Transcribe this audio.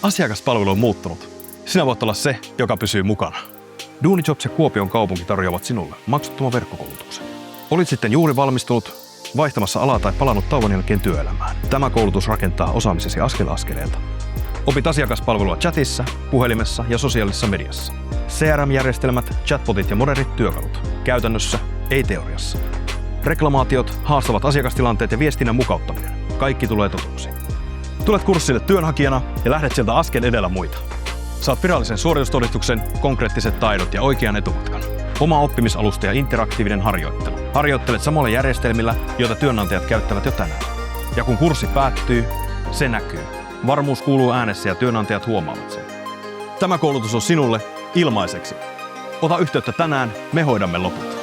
Asiakaspalvelu on muuttunut. Sinä voit olla se, joka pysyy mukana. Duunijobs ja Kuopion kaupunki tarjoavat sinulle maksuttoman verkkokoulutuksen. Olit sitten juuri valmistunut, vaihtamassa alaa tai palannut tauon jälkeen työelämään. Tämä koulutus rakentaa osaamisesi askel askeleelta. Opit asiakaspalvelua chatissa, puhelimessa ja sosiaalisessa mediassa. CRM-järjestelmät, chatbotit ja modernit työkalut. Käytännössä, ei teoriassa. Reklamaatiot, haastavat asiakastilanteet ja viestinnän mukauttaminen. Kaikki tulee totuksi. Tulet kurssille työnhakijana ja lähdet sieltä askel edellä muita. Saat virallisen suoritustodistuksen, konkreettiset taidot ja oikean etumatkan. Oma oppimisalusta ja interaktiivinen harjoittelu. Harjoittelet samalla järjestelmillä, joita työnantajat käyttävät jo tänään. Ja kun kurssi päättyy, se näkyy. Varmuus kuuluu äänessä ja työnantajat huomaavat sen. Tämä koulutus on sinulle ilmaiseksi. Ota yhteyttä tänään, me hoidamme loput.